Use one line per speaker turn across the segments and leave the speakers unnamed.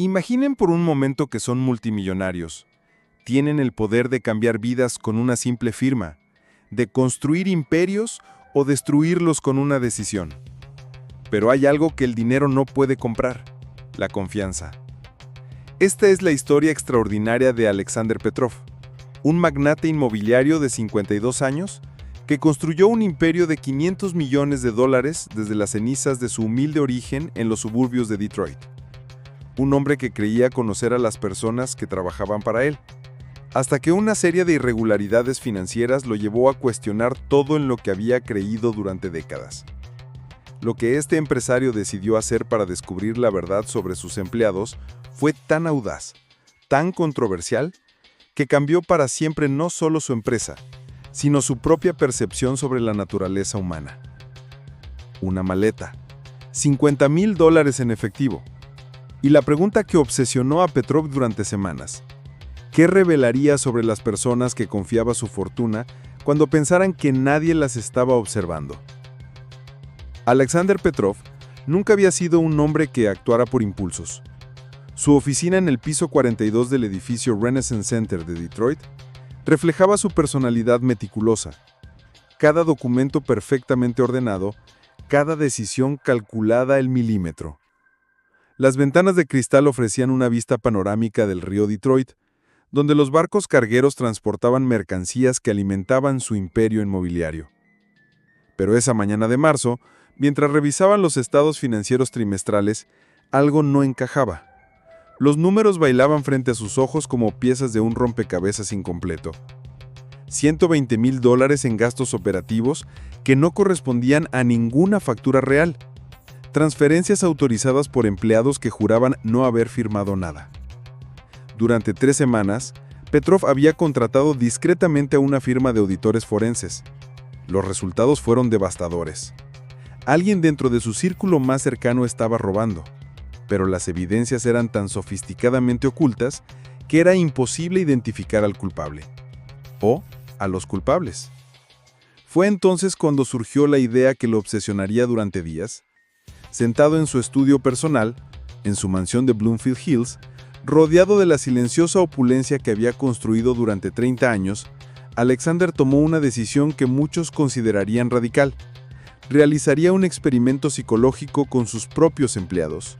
Imaginen por un momento que son multimillonarios. Tienen el poder de cambiar vidas con una simple firma, de construir imperios o destruirlos con una decisión. Pero hay algo que el dinero no puede comprar: la confianza. Esta es la historia extraordinaria de Alexander Petrov, un magnate inmobiliario de 52 años que construyó un imperio de $500 millones desde las cenizas de su humilde origen en los suburbios de Detroit. Un hombre que creía conocer a las personas que trabajaban para él, hasta que una serie de irregularidades financieras lo llevó a cuestionar todo en lo que había creído durante décadas. Lo que este empresario decidió hacer para descubrir la verdad sobre sus empleados fue tan audaz, tan controversial, que cambió para siempre no solo su empresa, sino su propia percepción sobre la naturaleza humana. Una maleta, $50,000 en efectivo. Y la pregunta que obsesionó a Petrov durante semanas: ¿qué revelaría sobre las personas que confiaba su fortuna cuando pensaran que nadie las estaba observando? Alexander Petrov nunca había sido un hombre que actuara por impulsos. Su oficina en el piso 42 del edificio Renaissance Center de Detroit reflejaba su personalidad meticulosa. Cada documento perfectamente ordenado, cada decisión calculada al milímetro. Las ventanas de cristal ofrecían una vista panorámica del río Detroit, donde los barcos cargueros transportaban mercancías que alimentaban su imperio inmobiliario. Pero esa mañana de marzo, mientras revisaban los estados financieros trimestrales, algo no encajaba. Los números bailaban frente a sus ojos como piezas de un rompecabezas incompleto. $120,000 en gastos operativos que no correspondían a ninguna factura real. Transferencias autorizadas por empleados que juraban no haber firmado nada. Durante 3 semanas, Petrov había contratado discretamente a una firma de auditores forenses. Los resultados fueron devastadores. Alguien dentro de su círculo más cercano estaba robando, pero las evidencias eran tan sofisticadamente ocultas que era imposible identificar al culpable. O a los culpables. Fue entonces cuando surgió la idea que lo obsesionaría durante días. Sentado en su estudio personal, en su mansión de Bloomfield Hills, rodeado de la silenciosa opulencia que había construido durante 30 años, Alexander tomó una decisión que muchos considerarían radical. Realizaría un experimento psicológico con sus propios empleados.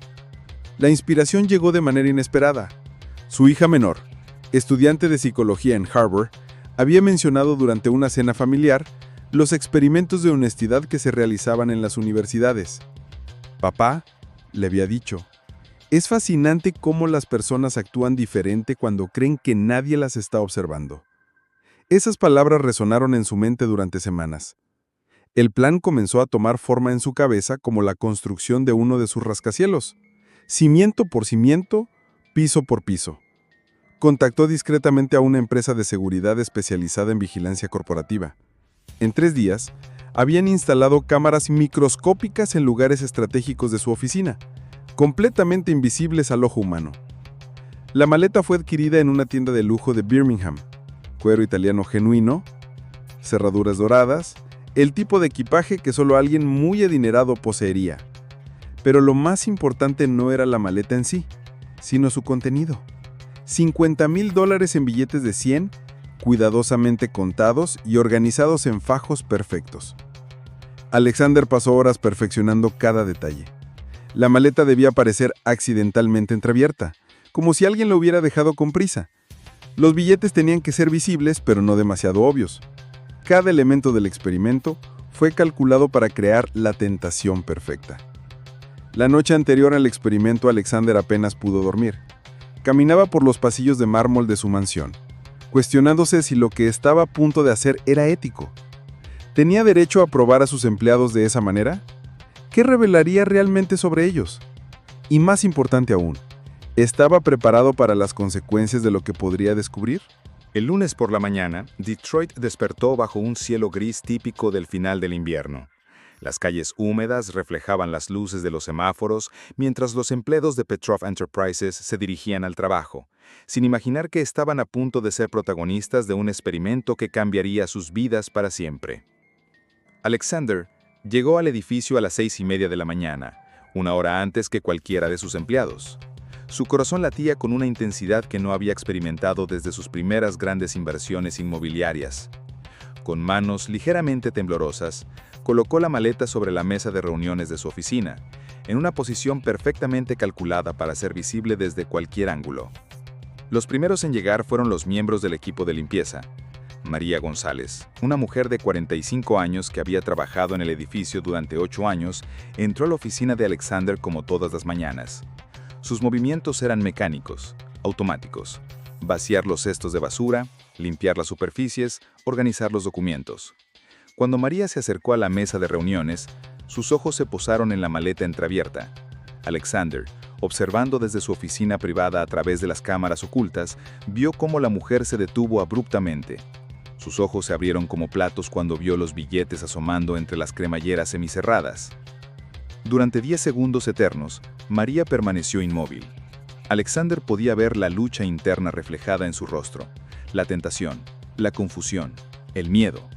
La inspiración llegó de manera inesperada. Su hija menor, estudiante de psicología en Harvard, había mencionado durante una cena familiar los experimentos de honestidad que se realizaban en las universidades. «Papá», le había dicho, «es fascinante cómo las personas actúan diferente cuando creen que nadie las está observando». Esas palabras resonaron en su mente durante semanas. El plan comenzó a tomar forma en su cabeza como la construcción de uno de sus rascacielos. Cimiento por cimiento, piso por piso. Contactó discretamente a una empresa de seguridad especializada en vigilancia corporativa. En 3 días, habían instalado cámaras microscópicas en lugares estratégicos de su oficina, completamente invisibles al ojo humano. La maleta fue adquirida en una tienda de lujo de Birmingham. Cuero italiano genuino, cerraduras doradas, el tipo de equipaje que solo alguien muy adinerado poseería. Pero lo más importante no era la maleta en sí, sino su contenido. $50,000 en billetes de 100, cuidadosamente contados y organizados en fajos perfectos. Alexander pasó horas perfeccionando cada detalle. La maleta debía parecer accidentalmente entreabierta, como si alguien lo hubiera dejado con prisa. Los billetes tenían que ser visibles, pero no demasiado obvios. Cada elemento del experimento fue calculado para crear la tentación perfecta. La noche anterior al experimento, Alexander apenas pudo dormir. Caminaba por los pasillos de mármol de su mansión, cuestionándose si lo que estaba a punto de hacer era ético. ¿Tenía derecho a probar a sus empleados de esa manera? ¿Qué revelaría realmente sobre ellos? Y más importante aún, ¿estaba preparado para las consecuencias de lo que podría descubrir?
El lunes por la mañana, Detroit despertó bajo un cielo gris típico del final del invierno. Las calles húmedas reflejaban las luces de los semáforos mientras los empleados de Petrov Enterprises se dirigían al trabajo, sin imaginar que estaban a punto de ser protagonistas de un experimento que cambiaría sus vidas para siempre. Alexander llegó al edificio a las 6:30 de la mañana, una hora antes que cualquiera de sus empleados. Su corazón latía con una intensidad que no había experimentado desde sus primeras grandes inversiones inmobiliarias. Con manos ligeramente temblorosas, colocó la maleta sobre la mesa de reuniones de su oficina, en una posición perfectamente calculada para ser visible desde cualquier ángulo. Los primeros en llegar fueron los miembros del equipo de limpieza. María González, una mujer de 45 años que había trabajado en el edificio durante 8 años, entró a la oficina de Alexander como todas las mañanas. Sus movimientos eran mecánicos, automáticos. Vaciar los cestos de basura, limpiar las superficies, organizar los documentos. Cuando María se acercó a la mesa de reuniones, sus ojos se posaron en la maleta entreabierta. Alexander, observando desde su oficina privada a través de las cámaras ocultas, vio cómo la mujer se detuvo abruptamente. Sus ojos se abrieron como platos cuando vio los billetes asomando entre las cremalleras semicerradas. Durante 10 segundos eternos, María permaneció inmóvil. Alexander podía ver la lucha interna reflejada en su rostro, la tentación, la confusión, el miedo.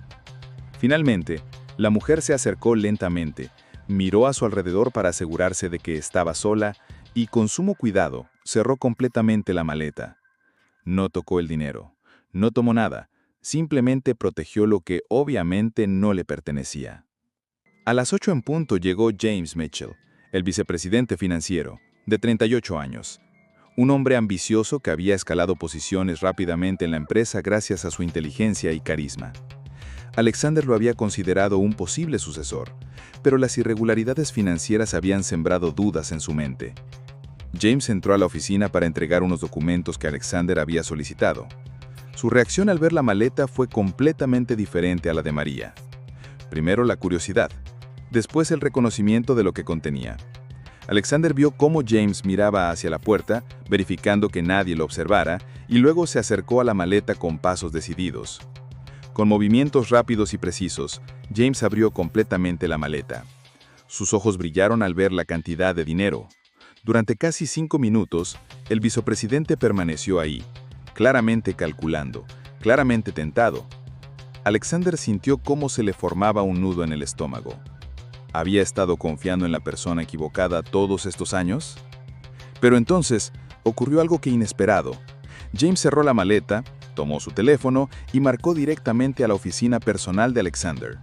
Finalmente, la mujer se acercó lentamente, miró a su alrededor para asegurarse de que estaba sola y, con sumo cuidado, cerró completamente la maleta. No tocó el dinero, no tomó nada, simplemente protegió lo que obviamente no le pertenecía. A las 8 en punto llegó James Mitchell, el vicepresidente financiero, de 38 años. Un hombre ambicioso que había escalado posiciones rápidamente en la empresa gracias a su inteligencia y carisma. Alexander lo había considerado un posible sucesor, pero las irregularidades financieras habían sembrado dudas en su mente. James entró a la oficina para entregar unos documentos que Alexander había solicitado. Su reacción al ver la maleta fue completamente diferente a la de María. Primero la curiosidad, después el reconocimiento de lo que contenía. Alexander vio cómo James miraba hacia la puerta, verificando que nadie lo observara, y luego se acercó a la maleta con pasos decididos. Con movimientos rápidos y precisos, James abrió completamente la maleta. Sus ojos brillaron al ver la cantidad de dinero. Durante casi 5 minutos, el vicepresidente permaneció ahí, claramente calculando, claramente tentado. Alexander sintió cómo se le formaba un nudo en el estómago. ¿Había estado confiando en la persona equivocada todos estos años? Pero entonces, ocurrió algo que inesperado. James cerró la maleta, tomó su teléfono y marcó directamente a la oficina personal de Alexander.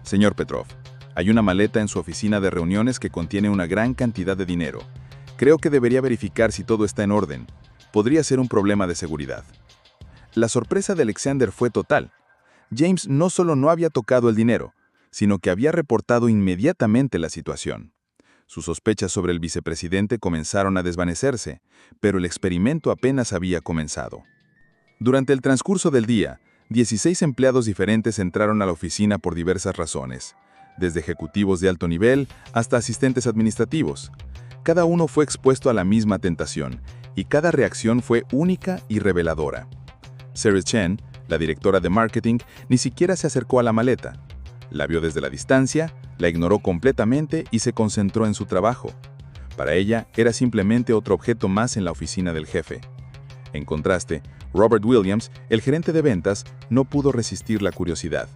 Señor Petrov, hay una maleta en su oficina de reuniones que contiene una gran cantidad de dinero. Creo que debería verificar si todo está en orden. Podría ser un problema de seguridad. La sorpresa de Alexander fue total. James no solo no había tocado el dinero, sino que había reportado inmediatamente la situación. Sus sospechas sobre el vicepresidente comenzaron a desvanecerse, pero el experimento apenas había comenzado. Durante el transcurso del día, 16 empleados diferentes entraron a la oficina por diversas razones, desde ejecutivos de alto nivel hasta asistentes administrativos. Cada uno fue expuesto a la misma tentación, y cada reacción fue única y reveladora. Sarah Chen, la directora de marketing, ni siquiera se acercó a la maleta. La vio desde la distancia, la ignoró completamente y se concentró en su trabajo. Para ella, era simplemente otro objeto más en la oficina del jefe. En contraste, Robert Williams, el gerente de ventas, no pudo resistir la curiosidad.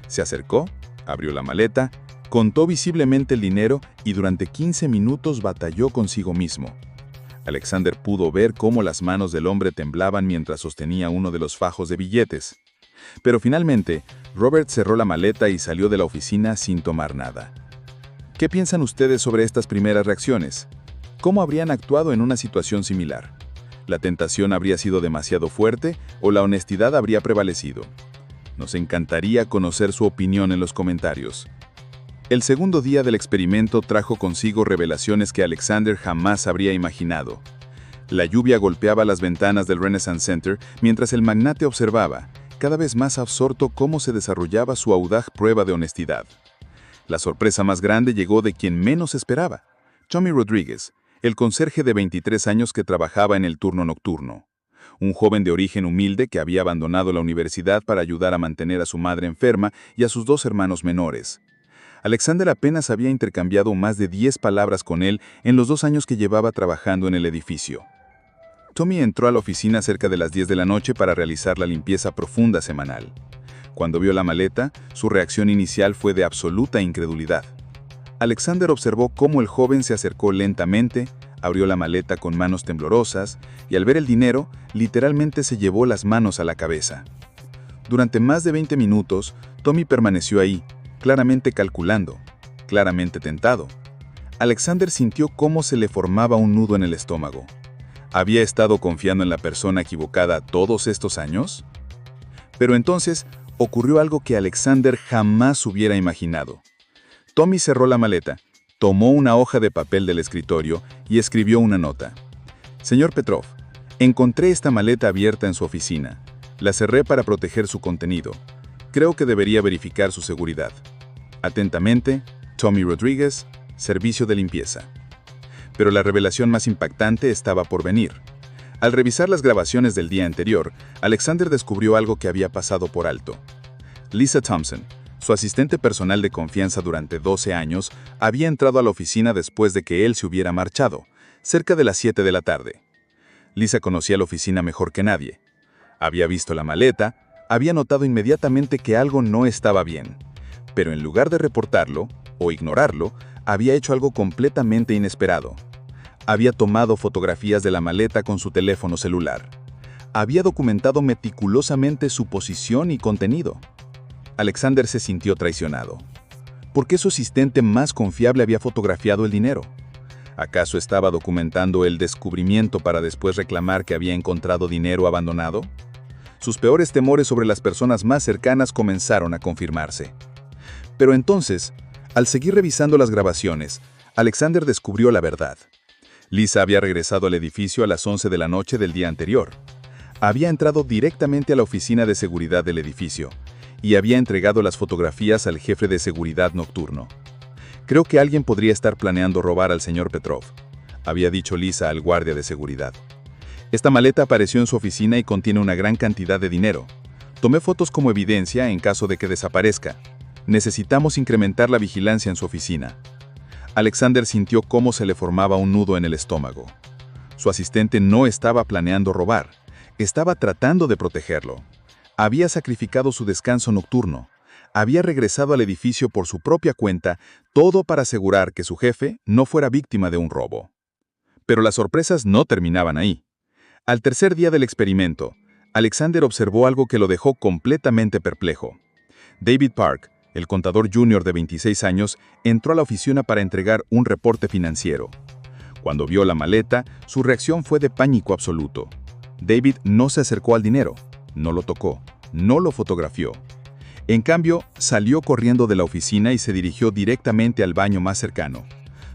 Se acercó, abrió la maleta, contó visiblemente el dinero y durante 15 minutos batalló consigo mismo. Alexander pudo ver cómo las manos del hombre temblaban mientras sostenía uno de los fajos de billetes. Pero finalmente, Robert cerró la maleta y salió de la oficina sin tomar nada. ¿Qué piensan ustedes sobre estas primeras reacciones? ¿Cómo habrían actuado en una situación similar? ¿La tentación habría sido demasiado fuerte o la honestidad habría prevalecido? Nos encantaría conocer su opinión en los comentarios. El segundo día del experimento trajo consigo revelaciones que Alexander jamás habría imaginado. La lluvia golpeaba las ventanas del Renaissance Center mientras el magnate observaba, cada vez más absorto, cómo se desarrollaba su audaz prueba de honestidad. La sorpresa más grande llegó de quien menos esperaba, Tommy Rodríguez, el conserje de 23 años que trabajaba en el turno nocturno. Un joven de origen humilde que había abandonado la universidad para ayudar a mantener a su madre enferma y a sus 2 hermanos menores. Alexander apenas había intercambiado más de 10 palabras con él en los 2 años que llevaba trabajando en el edificio. Tommy entró a la oficina cerca de las 10 de la noche para realizar la limpieza profunda semanal. Cuando vio la maleta, su reacción inicial fue de absoluta incredulidad. Alexander observó cómo el joven se acercó lentamente, Abrió la maleta con manos temblorosas y al ver el dinero, literalmente se llevó las manos a la cabeza. Durante más de 20 minutos, Tommy permaneció ahí, claramente calculando, claramente tentado. Alexander sintió cómo se le formaba un nudo en el estómago. ¿Había estado confiando en la persona equivocada todos estos años? Pero entonces ocurrió algo que Alexander jamás hubiera imaginado. Tommy cerró la maleta, tomó una hoja de papel del escritorio y escribió una nota. Señor Petrov, encontré esta maleta abierta en su oficina. La cerré para proteger su contenido. Creo que debería verificar su seguridad. Atentamente, Tommy Rodríguez, Servicio de Limpieza. Pero la revelación más impactante estaba por venir. Al revisar las grabaciones del día anterior, Alexander descubrió algo que había pasado por alto. Lisa Thompson, su asistente personal de confianza durante 12 años, había entrado a la oficina después de que él se hubiera marchado, cerca de las 7 de la tarde. Lisa conocía la oficina mejor que nadie. Había visto la maleta, había notado inmediatamente que algo no estaba bien, pero en lugar de reportarlo o ignorarlo, había hecho algo completamente inesperado. Había tomado fotografías de la maleta con su teléfono celular. Había documentado meticulosamente su posición y contenido. Alexander se sintió traicionado. ¿Por qué su asistente más confiable había fotografiado el dinero? ¿Acaso estaba documentando el descubrimiento para después reclamar que había encontrado dinero abandonado? Sus peores temores sobre las personas más cercanas comenzaron a confirmarse. Pero entonces, al seguir revisando las grabaciones, Alexander descubrió la verdad. Lisa había regresado al edificio a las 11 de la noche del día anterior. Había entrado directamente a la oficina de seguridad del edificio y había entregado las fotografías al jefe de seguridad nocturno. Creo que alguien podría estar planeando robar al señor Petrov, había dicho Lisa al guardia de seguridad. Esta maleta apareció en su oficina y contiene una gran cantidad de dinero. Tomé fotos como evidencia en caso de que desaparezca. Necesitamos incrementar la vigilancia en su oficina. Alexander sintió cómo se le formaba un nudo en el estómago. Su asistente no estaba planeando robar, estaba tratando de protegerlo. Había sacrificado su descanso nocturno. Había regresado al edificio por su propia cuenta, todo para asegurar que su jefe no fuera víctima de un robo. Pero las sorpresas no terminaban ahí. Al tercer día del experimento, Alexander observó algo que lo dejó completamente perplejo. David Park, el contador junior de 26 años, entró a la oficina para entregar un reporte financiero. Cuando vio la maleta, su reacción fue de pánico absoluto. David no se acercó al dinero, no lo tocó, no lo fotografió. En cambio, salió corriendo de la oficina y se dirigió directamente al baño más cercano,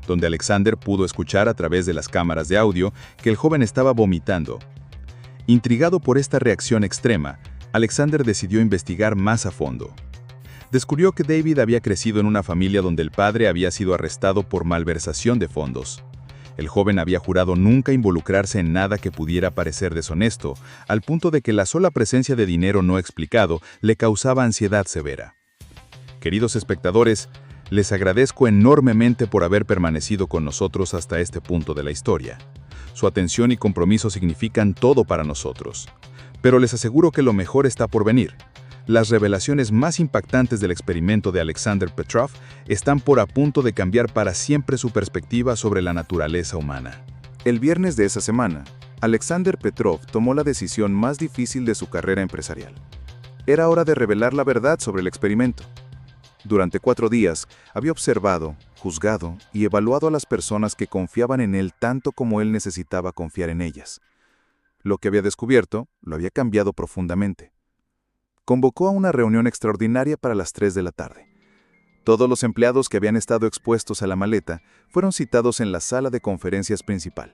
donde Alexander pudo escuchar a través de las cámaras de audio que el joven estaba vomitando. Intrigado por esta reacción extrema, Alexander decidió investigar más a fondo. Descubrió que David había crecido en una familia donde el padre había sido arrestado por malversación de fondos. El joven había jurado nunca involucrarse en nada que pudiera parecer deshonesto, al punto de que la sola presencia de dinero no explicado le causaba ansiedad severa. Queridos espectadores, les agradezco enormemente por haber permanecido con nosotros hasta este punto de la historia. Su atención y compromiso significan todo para nosotros. Pero les aseguro que lo mejor está por venir. Las revelaciones más impactantes del experimento de Alexander Petrov están por a punto de cambiar para siempre su perspectiva sobre la naturaleza humana.
El viernes de esa semana, Alexander Petrov tomó la decisión más difícil de su carrera empresarial. Era hora de revelar la verdad sobre el experimento. Durante 4 días, había observado, juzgado y evaluado a las personas que confiaban en él tanto como él necesitaba confiar en ellas. Lo que había descubierto lo había cambiado profundamente. Convocó a una reunión extraordinaria para las 3 de la tarde. Todos los empleados que habían estado expuestos a la maleta fueron citados en la sala de conferencias principal.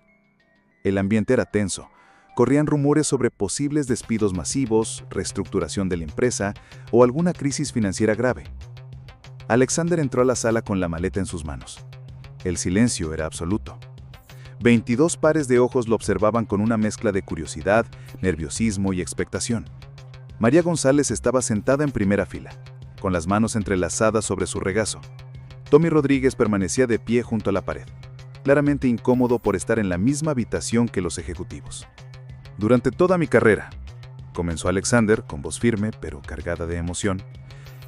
El ambiente era tenso. Corrían rumores sobre posibles despidos masivos, reestructuración de la empresa o alguna crisis financiera grave. Alexander entró a la sala con la maleta en sus manos. El silencio era absoluto. 22 pares de ojos lo observaban con una mezcla de curiosidad, nerviosismo y expectación. María González estaba sentada en primera fila, con las manos entrelazadas sobre su regazo. Tommy Rodríguez permanecía de pie junto a la pared, claramente incómodo por estar en la misma habitación que los ejecutivos. Durante toda mi carrera, comenzó Alexander con voz firme pero cargada de emoción,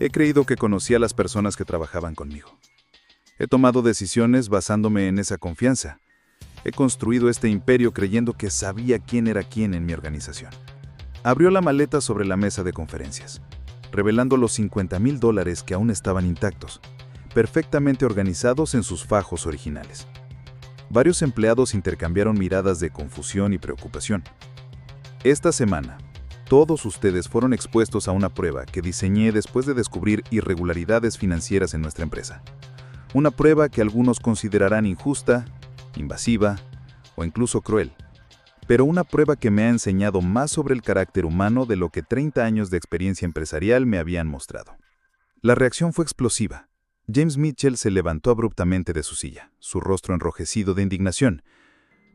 he creído que conocía a las personas que trabajaban conmigo. He tomado decisiones basándome en esa confianza,
He construido este imperio creyendo que sabía quién era quién en mi organización. Abrió la maleta sobre la mesa de conferencias, revelando los $50,000 que aún estaban intactos, perfectamente organizados en sus fajos originales. Varios empleados intercambiaron miradas de confusión y preocupación. Esta semana, todos ustedes fueron expuestos a una prueba que diseñé después de descubrir irregularidades financieras en nuestra empresa. Una prueba que algunos considerarán injusta, invasiva o incluso cruel, pero una prueba que me ha enseñado más sobre el carácter humano de lo que 30 años de experiencia empresarial me habían mostrado. La reacción fue explosiva. James Mitchell se levantó abruptamente de su silla, su rostro enrojecido de indignación.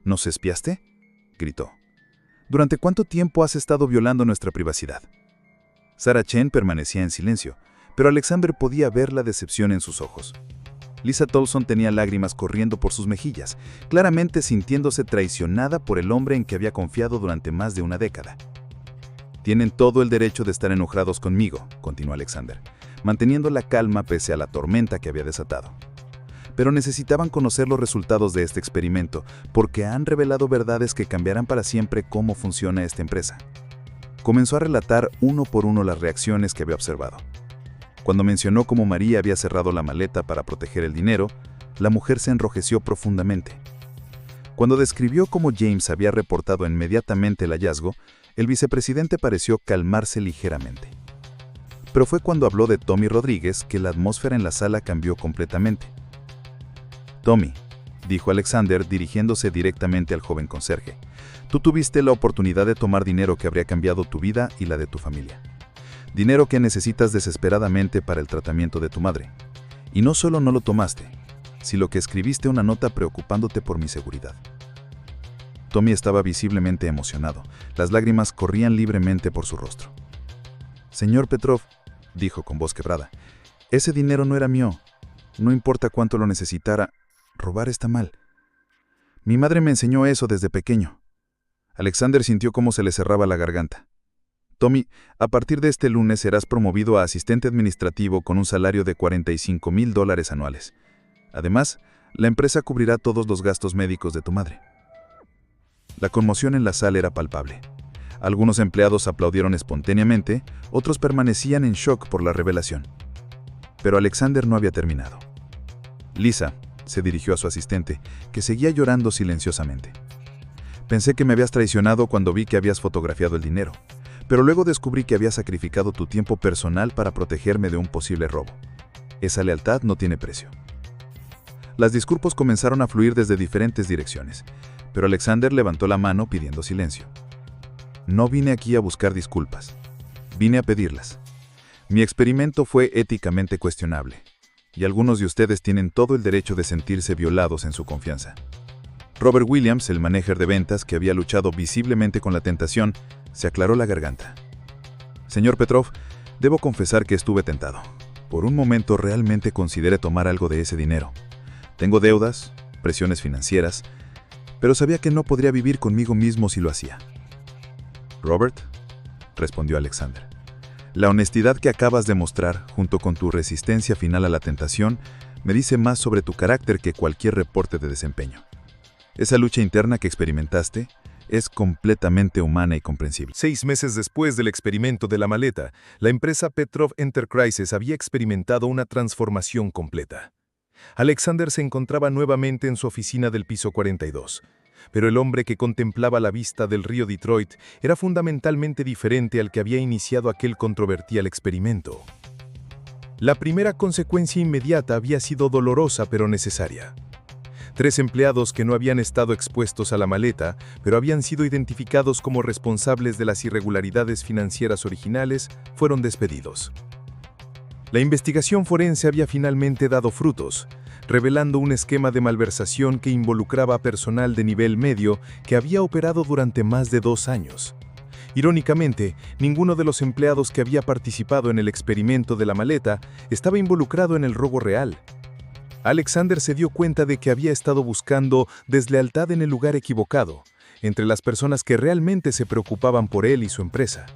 ¿Nos espiaste?, gritó. ¿Durante cuánto tiempo has estado violando nuestra privacidad? Sarah Chen permanecía en silencio, pero Alexander podía ver la decepción en sus ojos. Lisa Tolson tenía lágrimas corriendo por sus mejillas, claramente sintiéndose traicionada por el hombre en que había confiado durante más de una década. Tienen todo el derecho de estar enojados conmigo, continuó Alexander, manteniendo la calma pese a la tormenta que había desatado. Pero necesitaban conocer los resultados de este experimento, porque han revelado verdades que cambiarán para siempre cómo funciona esta empresa. Comenzó a relatar uno por uno las reacciones que había observado. Cuando mencionó cómo María había cerrado la maleta para proteger el dinero, la mujer se enrojeció profundamente. Cuando describió cómo James había reportado inmediatamente el hallazgo, el vicepresidente pareció calmarse ligeramente. Pero fue cuando habló de Tommy Rodríguez que la atmósfera en la sala cambió completamente. Tommy, dijo Alexander dirigiéndose directamente al joven conserje, tú tuviste la oportunidad de tomar dinero que habría cambiado tu vida y la de tu familia. Dinero que necesitas desesperadamente para el tratamiento de tu madre. Y no solo no lo tomaste, sino que escribiste una nota preocupándote por mi seguridad. Tommy estaba visiblemente emocionado. Las lágrimas corrían libremente por su rostro. Señor Petrov, dijo con voz quebrada, ese dinero no era mío. No importa cuánto lo necesitara, robar está mal. Mi madre me enseñó eso desde pequeño. Alexander sintió cómo se le cerraba la garganta. Tommy, a partir de este lunes serás promovido a asistente administrativo con un salario de $45,000 anuales. Además, la empresa cubrirá todos los gastos médicos de tu madre. La conmoción en la sala era palpable. Algunos empleados aplaudieron espontáneamente, otros permanecían en shock por la revelación. Pero Alexander no había terminado. Lisa, se dirigió a su asistente, que seguía llorando silenciosamente. Pensé que me habías traicionado cuando vi que habías fotografiado el dinero, pero luego descubrí que habías sacrificado tu tiempo personal para protegerme de un posible robo. Esa lealtad no tiene precio. Las disculpas comenzaron a fluir desde diferentes direcciones, pero Alexander levantó la mano pidiendo silencio. No vine aquí a buscar disculpas, vine a pedirlas. Mi experimento fue éticamente cuestionable, y algunos de ustedes tienen todo el derecho de sentirse violados en su confianza. Robert Williams, el manager de ventas que había luchado visiblemente con la tentación, se aclaró la garganta. Señor Petrov, debo confesar que estuve tentado. Por un momento realmente consideré tomar algo de ese dinero. Tengo deudas, presiones financieras, pero sabía que no podría vivir conmigo mismo si lo hacía. Robert, respondió Alexander, la honestidad que acabas de mostrar, junto con tu resistencia final a la tentación, me dice más sobre tu carácter que cualquier reporte de desempeño. Esa lucha interna que experimentaste es completamente humana y comprensible.
6 meses después del experimento de la maleta, la empresa Petrov Enterprises había experimentado una transformación completa. Alexander se encontraba nuevamente en su oficina del piso 42, pero el hombre que contemplaba la vista del río Detroit era fundamentalmente diferente al que había iniciado aquel controvertido experimento. La primera consecuencia inmediata había sido dolorosa pero necesaria. 3 empleados que no habían estado expuestos a la maleta, pero habían sido identificados como responsables de las irregularidades financieras originales, fueron despedidos. La investigación forense había finalmente dado frutos, revelando un esquema de malversación que involucraba a personal de nivel medio que había operado durante más de 2 años. Irónicamente, ninguno de los empleados que había participado en el experimento de la maleta estaba involucrado en el robo real. Alexander se dio cuenta de que había estado buscando deslealtad en el lugar equivocado, entre las personas que realmente se preocupaban por él y su empresa.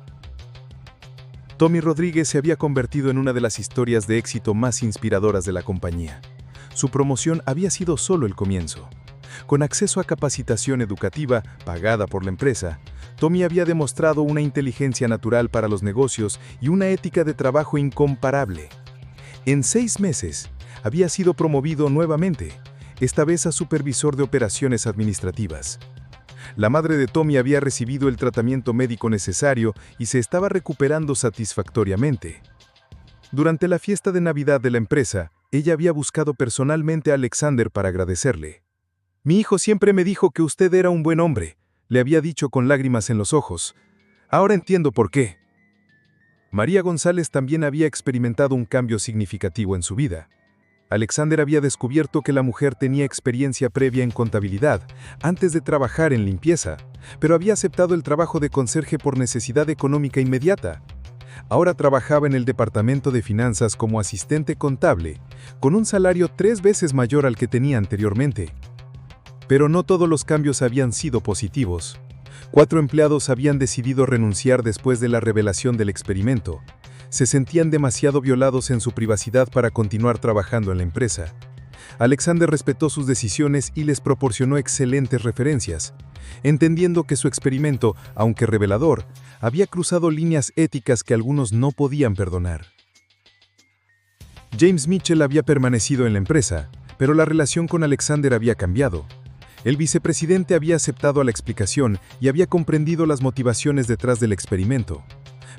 Tommy Rodríguez se había convertido en una de las historias de éxito más inspiradoras de la compañía. Su promoción había sido solo el comienzo. Con acceso a capacitación educativa pagada por la empresa, Tommy había demostrado una inteligencia natural para los negocios y una ética de trabajo incomparable. En 6 meses, había sido promovido nuevamente, esta vez a supervisor de operaciones administrativas. La madre de Tommy había recibido el tratamiento médico necesario y se estaba recuperando satisfactoriamente. Durante la fiesta de Navidad de la empresa, ella había buscado personalmente a Alexander para agradecerle. «Mi hijo siempre me dijo que usted era un buen hombre», le había dicho con lágrimas en los ojos. «Ahora entiendo por qué». María González también había experimentado un cambio significativo en su vida. Alexander había descubierto que la mujer tenía experiencia previa en contabilidad, antes de trabajar en limpieza, pero había aceptado el trabajo de conserje por necesidad económica inmediata. Ahora trabajaba en el departamento de finanzas como asistente contable, con un salario 3 veces mayor al que tenía anteriormente. Pero no todos los cambios habían sido positivos. 4 empleados habían decidido renunciar después de la revelación del experimento. Se sentían demasiado violados en su privacidad para continuar trabajando en la empresa. Alexander respetó sus decisiones y les proporcionó excelentes referencias, entendiendo que su experimento, aunque revelador, había cruzado líneas éticas que algunos no podían perdonar. James Mitchell había permanecido en la empresa, pero la relación con Alexander había cambiado. El vicepresidente había aceptado la explicación y había comprendido las motivaciones detrás del experimento,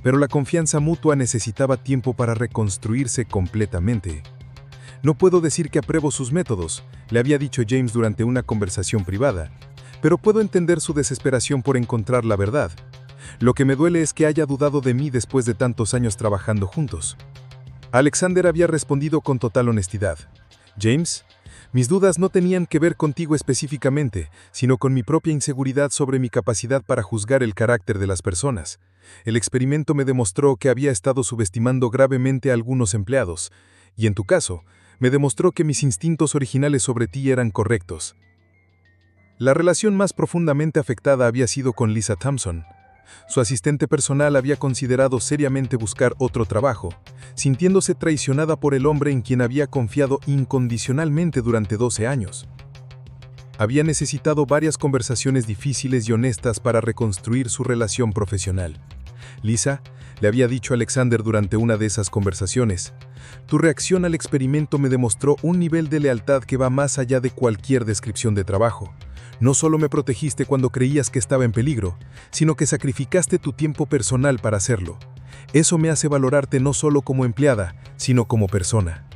pero la confianza mutua necesitaba tiempo para reconstruirse completamente. «No puedo decir que apruebo sus métodos», le había dicho James durante una conversación privada, «pero puedo entender su desesperación por encontrar la verdad. Lo que me duele es que haya dudado de mí después de tantos años trabajando juntos». Alexander había respondido con total honestidad. «James, mis dudas no tenían que ver contigo específicamente, sino con mi propia inseguridad sobre mi capacidad para juzgar el carácter de las personas. El experimento me demostró que había estado subestimando gravemente a algunos empleados, y en tu caso, me demostró que mis instintos originales sobre ti eran correctos». La relación más profundamente afectada había sido con Lisa Thompson. Su asistente personal había considerado seriamente buscar otro trabajo, sintiéndose traicionada por el hombre en quien había confiado incondicionalmente durante 12 años. Había necesitado varias conversaciones difíciles y honestas para reconstruir su relación profesional. Lisa le había dicho a Alexander durante una de esas conversaciones: «Tu reacción al experimento me demostró un nivel de lealtad que va más allá de cualquier descripción de trabajo. No solo me protegiste cuando creías que estaba en peligro, sino que sacrificaste tu tiempo personal para hacerlo. Eso me hace valorarte no solo como empleada, sino como persona».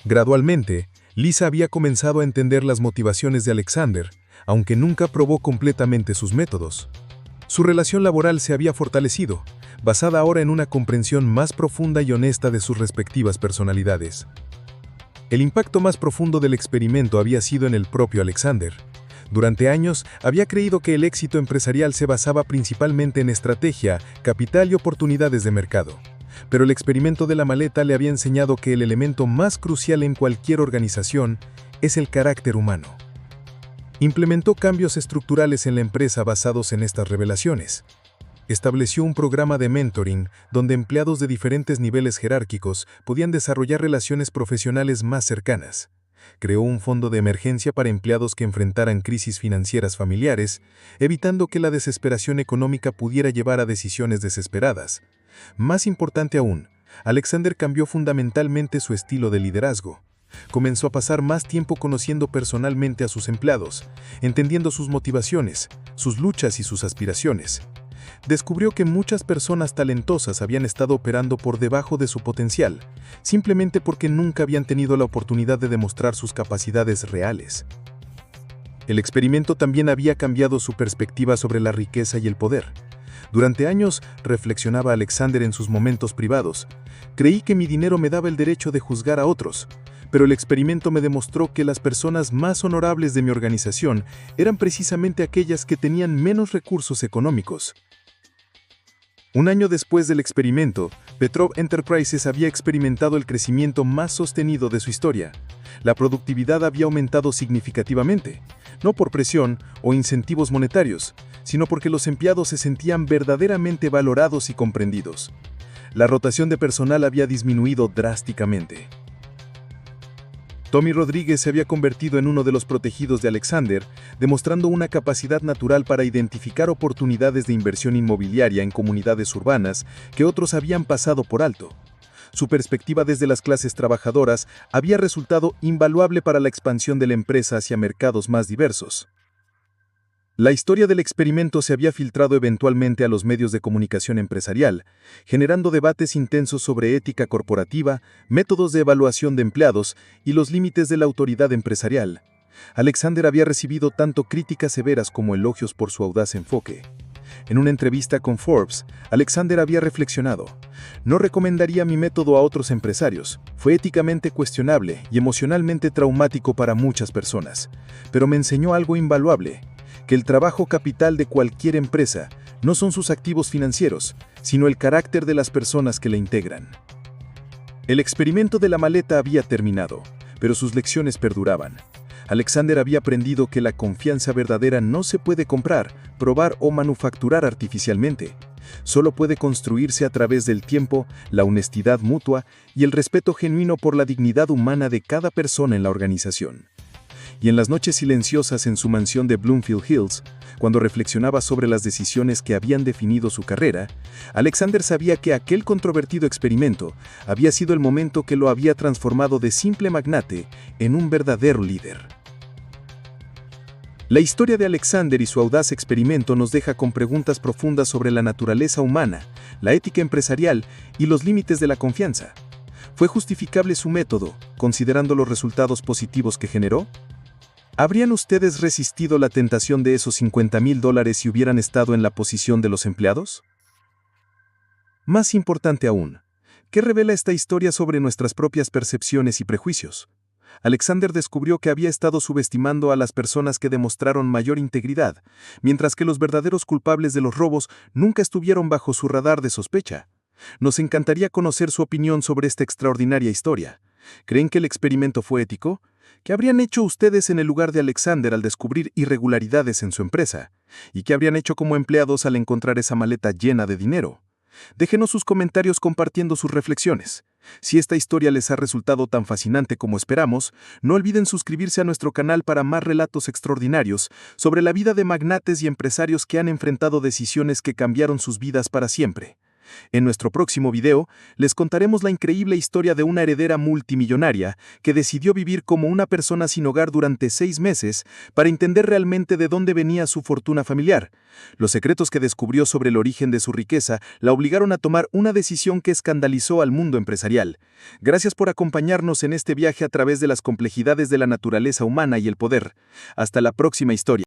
Gradualmente, Lisa había comenzado a entender las motivaciones de Alexander, aunque nunca probó completamente sus métodos. Su relación laboral se había fortalecido, basada ahora en una comprensión más profunda y honesta de sus respectivas personalidades. El impacto más profundo del experimento había sido en el propio Alexander. Durante años, había creído que el éxito empresarial se basaba principalmente en estrategia, capital y oportunidades de mercado. Pero el experimento de la maleta le había enseñado que el elemento más crucial en cualquier organización es el carácter humano. Implementó cambios estructurales en la empresa basados en estas revelaciones. Estableció un programa de mentoring donde empleados de diferentes niveles jerárquicos podían desarrollar relaciones profesionales más cercanas. Creó un fondo de emergencia para empleados que enfrentaran crisis financieras familiares, evitando que la desesperación económica pudiera llevar a decisiones desesperadas. Más importante aún, Alexander cambió fundamentalmente su estilo de liderazgo. Comenzó a pasar más tiempo conociendo personalmente a sus empleados, entendiendo sus motivaciones, sus luchas y sus aspiraciones. Descubrió que muchas personas talentosas habían estado operando por debajo de su potencial, simplemente porque nunca habían tenido la oportunidad de demostrar sus capacidades reales. El experimento también había cambiado su perspectiva sobre la riqueza y el poder. Durante años, reflexionaba Alexander en sus momentos privados: «Creí que mi dinero me daba el derecho de juzgar a otros, pero el experimento me demostró que las personas más honorables de mi organización eran precisamente aquellas que tenían menos recursos económicos». Un año después del experimento, Petrov Enterprises había experimentado el crecimiento más sostenido de su historia. La productividad había aumentado significativamente, no por presión o incentivos monetarios, sino porque los empleados se sentían verdaderamente valorados y comprendidos. La rotación de personal había disminuido drásticamente. Tommy Rodríguez se había convertido en uno de los protegidos de Alexander, demostrando una capacidad natural para identificar oportunidades de inversión inmobiliaria en comunidades urbanas que otros habían pasado por alto. Su perspectiva desde las clases trabajadoras había resultado invaluable para la expansión de la empresa hacia mercados más diversos. La historia del experimento se había filtrado eventualmente a los medios de comunicación empresarial, generando debates intensos sobre ética corporativa, métodos de evaluación de empleados y los límites de la autoridad empresarial. Alexander había recibido tanto críticas severas como elogios por su audaz enfoque. En una entrevista con Forbes, Alexander había reflexionado: "No recomendaría mi método a otros empresarios. Fue éticamente cuestionable y emocionalmente traumático para muchas personas, pero me enseñó algo invaluable: que el trabajo capital de cualquier empresa no son sus activos financieros, sino el carácter de las personas que la integran". El experimento de la maleta había terminado, pero sus lecciones perduraban. Alexander había aprendido que la confianza verdadera no se puede comprar, probar o manufacturar artificialmente. Solo puede construirse a través del tiempo, la honestidad mutua y el respeto genuino por la dignidad humana de cada persona en la organización. Y en las noches silenciosas en su mansión de Bloomfield Hills, cuando reflexionaba sobre las decisiones que habían definido su carrera, Alexander sabía que aquel controvertido experimento había sido el momento que lo había transformado de simple magnate en un verdadero líder. La historia de Alexander y su audaz experimento nos deja con preguntas profundas sobre la naturaleza humana, la ética empresarial y los límites de la confianza. ¿Fue justificable su método, considerando los resultados positivos que generó? ¿Habrían ustedes resistido la tentación de esos $50,000 si hubieran estado en la posición de los empleados? Más importante aún, ¿qué revela esta historia sobre nuestras propias percepciones y prejuicios? Alexander descubrió que había estado subestimando a las personas que demostraron mayor integridad, mientras que los verdaderos culpables de los robos nunca estuvieron bajo su radar de sospecha. Nos encantaría conocer su opinión sobre esta extraordinaria historia. ¿Creen que el experimento fue ético? ¿Qué habrían hecho ustedes en el lugar de Alexander al descubrir irregularidades en su empresa? ¿Y qué habrían hecho como empleados al encontrar esa maleta llena de dinero? Déjenos sus comentarios compartiendo sus reflexiones. Si esta historia les ha resultado tan fascinante como esperamos, no olviden suscribirse a nuestro canal para más relatos extraordinarios sobre la vida de magnates y empresarios que han enfrentado decisiones que cambiaron sus vidas para siempre. En nuestro próximo video, les contaremos la increíble historia de una heredera multimillonaria que decidió vivir como una persona sin hogar durante 6 meses para entender realmente de dónde venía su fortuna familiar. Los secretos que descubrió sobre el origen de su riqueza la obligaron a tomar una decisión que escandalizó al mundo empresarial. Gracias por acompañarnos en este viaje a través de las complejidades de la naturaleza humana y el poder. Hasta la próxima historia.